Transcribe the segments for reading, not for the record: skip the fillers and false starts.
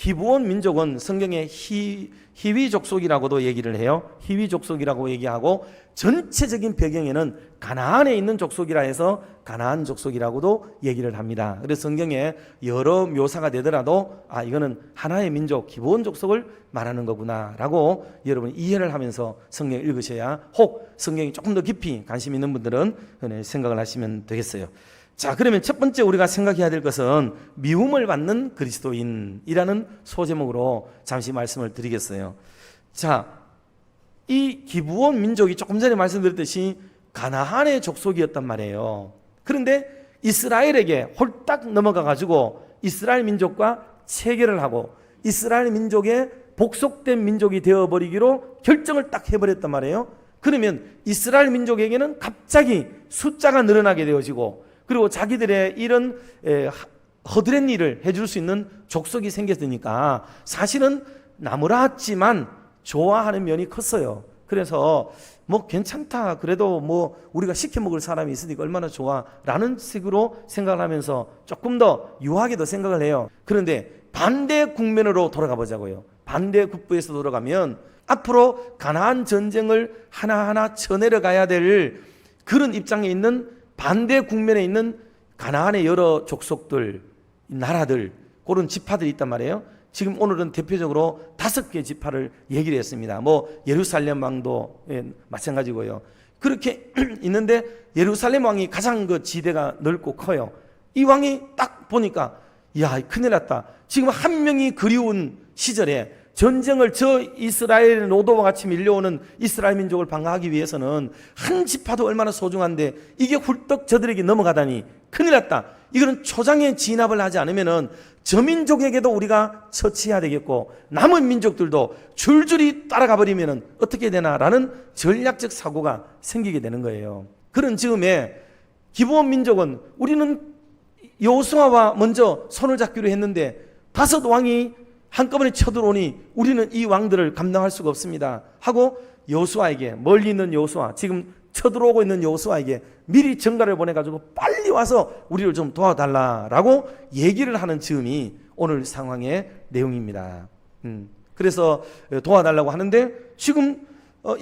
기브온 민족은 성경에 히위 족속이라고도 얘기를 해요. 히위 족속이라고 얘기하고 전체적인 배경에는 가나안에 있는 족속이라 해서 가나안 족속이라고도 얘기를 합니다. 그래서 성경에 여러 묘사가 되더라도 이거는 하나의 민족 기브온 족속을 말하는 거구나라고 여러분 이해를 하면서 성경을 읽으셔야 혹 성경이 조금 더 깊이 관심 있는 분들은 생각을 하시면 되겠어요. 자, 그러면 첫 번째 우리가 생각해야 될 것은 미움을 받는 그리스도인이라는 소제목으로 잠시 말씀을 드리겠어요. 자, 이 기브온 민족이 조금 전에 말씀드렸듯이 가나안의 족속이었단 말이에요. 그런데 이스라엘에게 홀딱 넘어가 가지고 이스라엘 민족과 체결을 하고 이스라엘 민족의 복속된 민족이 되어버리기로 결정을 딱 해버렸단 말이에요. 그러면 이스라엘 민족에게는 갑자기 숫자가 늘어나게 되어지고 그리고 자기들의 이런 허드렛 일을 해줄 수 있는 족속이 생겼으니까 사실은 나무랐지만 좋아하는 면이 컸어요. 그래서 뭐 괜찮다, 그래도 뭐 우리가 시켜 먹을 사람이 있으니까 얼마나 좋아 라는 식으로 생각을 하면서 조금 더 유하게도 생각을 해요. 그런데 반대 국면으로 돌아가 보자고요. 반대 국부에서 돌아가면 앞으로 가나안 전쟁을 하나하나 쳐내려가야 될 그런 입장에 있는 반대 국면에 있는 가나안의 여러 족속들, 나라들, 그런 지파들이 있단 말이에요. 지금 오늘은 대표적으로 5개 지파를 얘기를 했습니다. 뭐 예루살렘 왕도 마찬가지고요. 그렇게 있는데 예루살렘 왕이 가장 그 지대가 넓고 커요. 이 왕이 딱 보니까 야, 큰일 났다. 지금 한 명이 그리운 시절에 전쟁을 저 이스라엘의 노도와 같이 밀려오는 이스라엘 민족을 방어하기 위해서는 한 지파도 얼마나 소중한데 이게 훌떡 저들에게 넘어가다니 큰일 났다. 이거는 초장에 진압을 하지 않으면은 저 민족에게도 우리가 처치해야 되겠고 남은 민족들도 줄줄이 따라가 버리면은 어떻게 되나라는 전략적 사고가 생기게 되는 거예요. 그런 즈음에 기브온 민족은 우리는 여호수아와 먼저 손을 잡기로 했는데 5 왕이 한꺼번에 쳐들어오니 우리는 이 왕들을 감당할 수가 없습니다 하고 여호수아에게, 멀리 있는 여호수아, 지금 쳐들어오고 있는 여호수아에게 미리 전가를 보내가지고 빨리 와서 우리를 좀 도와달라라고 얘기를 하는 즈음이 오늘 상황의 내용입니다. 그래서 도와달라고 하는데 지금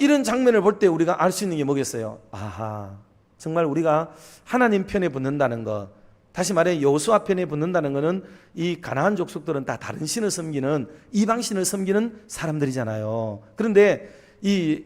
이런 장면을 볼 때 우리가 알 수 있는 게 뭐겠어요? 아하, 정말 우리가 하나님 편에 붙는다는 것, 다시 말해 여호수아 편에 붙는다는 것은 이 가나안 족속들은 다 다른 신을 섬기는, 이방신을 섬기는 사람들이잖아요. 그런데 이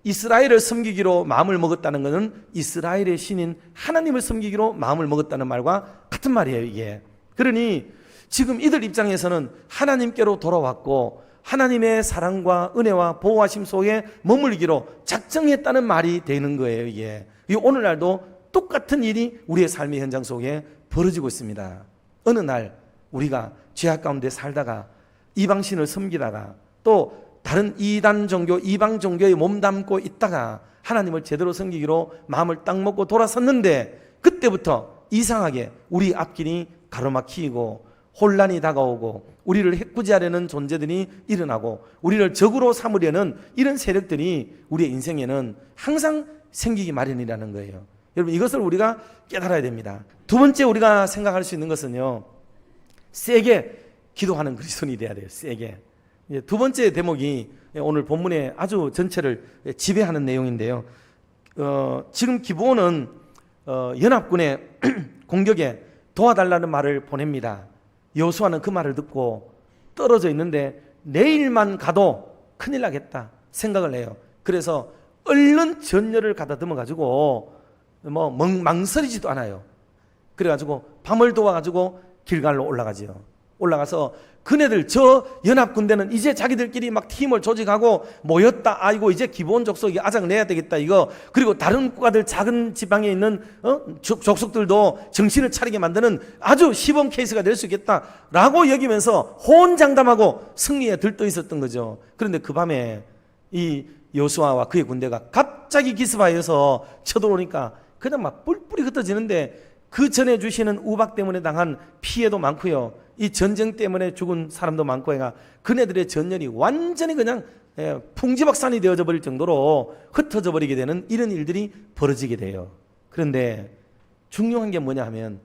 이스라엘을 섬기기로 마음을 먹었다는 것은 이스라엘의 신인 하나님을 섬기기로 마음을 먹었다는 말과 같은 말이에요, 이게. 그러니 지금 이들 입장에서는 하나님께로 돌아왔고 하나님의 사랑과 은혜와 보호하심 속에 머물기로 작정했다는 말이 되는 거예요, 이게. 오늘날도 똑같은 일이 우리의 삶의 현장 속에 벌어지고 있습니다. 어느 날 우리가 죄악 가운데 살다가 이방신을 섬기다가 또 다른 이단 종교, 이방 종교에 몸담고 있다가 하나님을 제대로 섬기기로 마음을 딱 먹고 돌아섰는데 그때부터 이상하게 우리 앞길이 가로막히고 혼란이 다가오고 우리를 해코지하려는 존재들이 일어나고 우리를 적으로 삼으려는 이런 세력들이 우리의 인생에는 항상 생기기 마련이라는 거예요. 여러분, 이것을 우리가 깨달아야 됩니다. 두 번째 우리가 생각할 수 있는 것은요, 세게 기도하는 그리스도인이 돼야 돼요. 세게. 두 번째 대목이 오늘 본문의 아주 전체를 지배하는 내용인데요. 지금 기브온은 연합군의 공격에 도와달라는 말을 보냅니다. 여호수아는 그 말을 듣고 떨어져 있는데 내일만 가도 큰일 나겠다 생각을 해요. 그래서 얼른 전열을 가다듬어 가지고 망설이지도 않아요. 그래가지고 밤을 도와가지고 길갈로 올라가지요. 올라가서 그네들 저 연합군대는 이제 자기들끼리 막 팀을 조직하고 모였다. 아이고 이제 기브온 족속이 아작 내야 되겠다 이거. 그리고 다른 국가들 작은 지방에 있는 족속들도 정신을 차리게 만드는 아주 시범 케이스가 될 수 있겠다라고 여기면서 호언장담하고 승리에 들떠 있었던 거죠. 그런데 그 밤에 이 여호수아와 그의 군대가 갑자기 기습하여서 쳐들어오니까 그냥 막 뿔뿔이 흩어지는데 그 전에 주시는 우박 때문에 당한 피해도 많고요. 이 전쟁 때문에 죽은 사람도 많고 해가 그네들의 전열이 완전히 그냥 풍지박산이 되어져 버릴 정도로 흩어져 버리게 되는 이런 일들이 벌어지게 돼요. 그런데 중요한 게 뭐냐 하면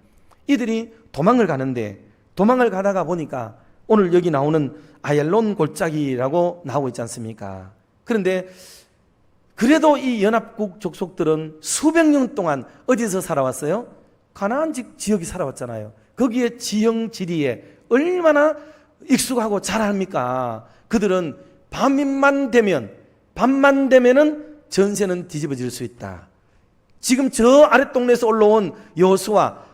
이들이 도망을 가는데 도망을 가다가 보니까 오늘 여기 나오는 아얄론 골짜기라고 나오고 있지 않습니까? 그런데 그래도 이 연합국 족속들은 수백 년 동안 어디서 살아왔어요? 가나안 지역이 살아왔잖아요. 거기에 지형 지리에 얼마나 익숙하고 잘 압니까? 그들은 밤만 되면은 전세는 뒤집어질 수 있다. 지금 저 아랫동네에서 올라온 여호수아,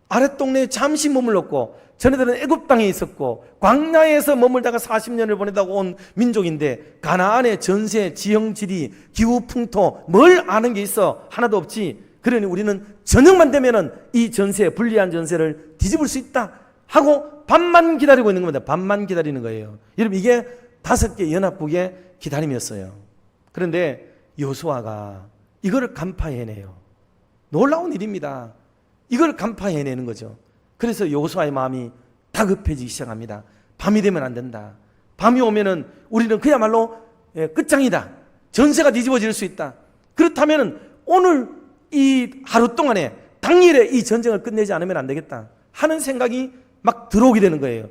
아랫동네에 잠시 머물렀고, 전에들은 애굽 땅에 있었고 광야에서 머물다가 40년을 보내다가 온 민족인데, 가나안의 전세, 지형 지리, 기후 풍토 뭘 아는 게 있어? 하나도 없지. 그러니 우리는 저녁만 되면은 이 전세, 불리한 전세를 뒤집을 수 있다 하고 밤만 기다리고 있는 겁니다. 밤만 기다리는 거예요. 여러분, 이게 5개 연합국의 기다림이었어요. 그런데 여호수아가 이거를 간파해내요. 놀라운 일입니다. 이걸 간파해내는 거죠. 그래서 여호수아의 마음이 다급해지기 시작합니다. 밤이 되면 안 된다. 밤이 오면은 우리는 그야말로 끝장이다. 전세가 뒤집어질 수 있다. 그렇다면 오늘 이 하루 동안에 당일에 이 전쟁을 끝내지 않으면 안 되겠다 하는 생각이 막 들어오게 되는 거예요.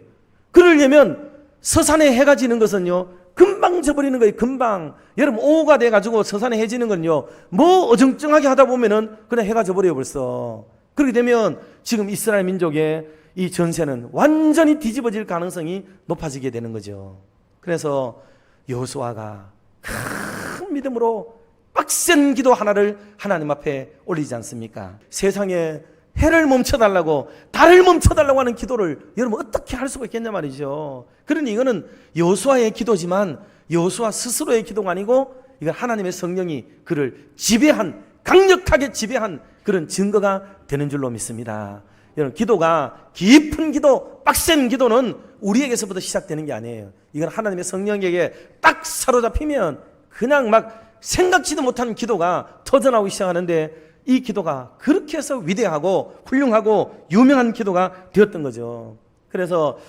그러려면 서산에 해가 지는 것은요, 금방 져버리는 거예요. 금방. 여러분, 오후가 돼가지고 서산에 해 지는 건요, 뭐 어정쩡하게 하다 보면은 그냥 해가 져버려요 벌써. 그렇게 되면 지금 이스라엘 민족의 이 전세는 완전히 뒤집어질 가능성이 높아지게 되는 거죠. 그래서 여호수아가 큰 믿음으로 빡센 기도 하나를 하나님 앞에 올리지 않습니까? 세상에 해를 멈춰달라고, 달을 멈춰달라고 하는 기도를 여러분 어떻게 할 수가 있겠냐 말이죠. 그러니 이거는 여호수아의 기도지만 여호수아 스스로의 기도가 아니고 이건 하나님의 성령이 그를 지배한, 강력하게 지배한 그런 증거가 되는 줄로 믿습니다. 여러분, 기도가 깊은 기도, 빡센 기도는 우리에게서부터 시작되는 게 아니에요. 이건 하나님의 성령에게 딱 사로잡히면 그냥 막 생각지도 못한 기도가 터져나오기 시작하는데, 이 기도가 그렇게 해서 위대하고 훌륭하고 유명한 기도가 되었던 거죠. 그래서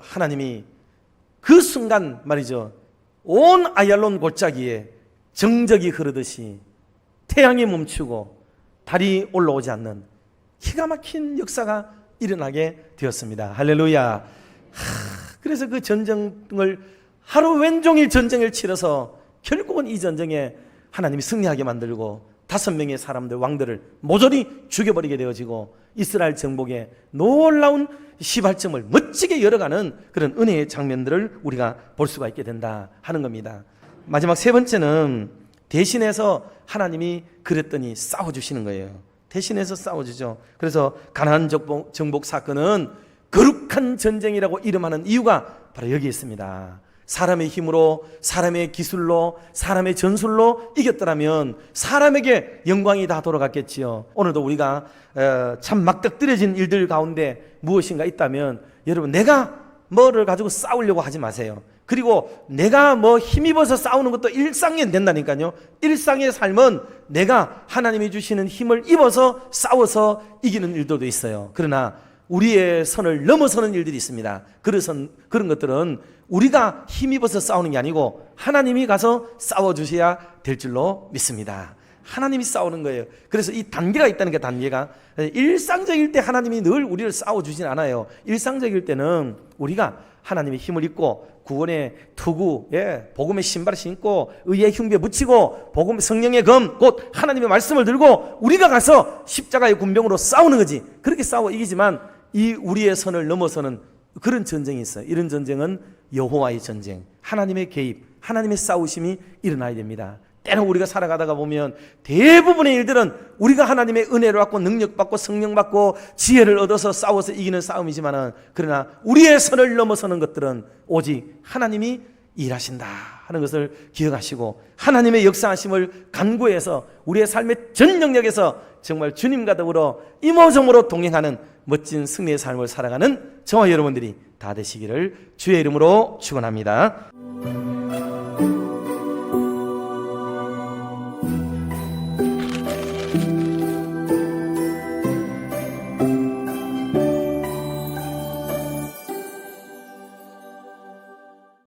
하나님이 그 순간 말이죠, 온 아얄론 골짜기에 정적이 흐르듯이 태양이 멈추고 달이 올라오지 않는 기가 막힌 역사가 일어나게 되었습니다. 할렐루야. 그래서 그 전쟁을 하루 왼종일 전쟁을 치러서 결국은 이 전쟁에 하나님이 승리하게 만들고 5명의 사람들, 왕들을 모조리 죽여버리게 되어지고 이스라엘 정복에 놀라운 시발점을 멋지게 열어가는 그런 은혜의 장면들을 우리가 볼 수가 있게 된다 하는 겁니다. 마지막 3번째는 대신해서 하나님이 그랬더니 싸워주시는 거예요. 대신해서 싸워주죠. 그래서 가나안 정복 사건은 거룩한 전쟁이라고 이름하는 이유가 바로 여기 있습니다. 사람의 힘으로, 사람의 기술로, 사람의 전술로 이겼더라면 사람에게 영광이 다 돌아갔겠지요. 오늘도 우리가 참 막덕떨어진 일들 가운데 무엇인가 있다면, 여러분, 내가 뭐를 가지고 싸우려고 하지 마세요. 그리고 내가 뭐 힘입어서 싸우는 것도 일상이 된다니까요. 일상의 삶은 내가 하나님이 주시는 힘을 입어서 싸워서 이기는 일들도 있어요. 그러나 우리의 선을 넘어서는 일들이 있습니다. 그런 것들은 우리가 힘입어서 싸우는 게 아니고 하나님이 가서 싸워주셔야 될 줄로 믿습니다. 하나님이 싸우는 거예요. 그래서 이 단계가 있다는 게, 단계가 일상적일 때 하나님이 늘 우리를 싸워주진 않아요. 일상적일 때는 우리가 하나님의 힘을 입고 구원의 투구, 복음의 신발을 신고 의의 흉배 붙이고 복음 성령의 검, 곧 하나님의 말씀을 들고 우리가 가서 십자가의 군병으로 싸우는 거지. 그렇게 싸워 이기지만 이 우리의 선을 넘어서는 그런 전쟁이 있어요. 이런 전쟁은 여호와의 전쟁, 하나님의 개입, 하나님의 싸우심이 일어나야 됩니다. 때로 우리가 살아가다가 보면 대부분의 일들은 우리가 하나님의 은혜를 받고 능력받고 성령받고 지혜를 얻어서 싸워서 이기는 싸움이지만은, 그러나 우리의 선을 넘어서는 것들은 오직 하나님이 일하신다 하는 것을 기억하시고 하나님의 역사하심을 간구해서 우리의 삶의 전 영역에서 정말 주님과 더불어 이모저모로 동행하는 멋진 승리의 삶을 살아가는 저와 여러분들이 다 되시기를 주의 이름으로 축원합니다.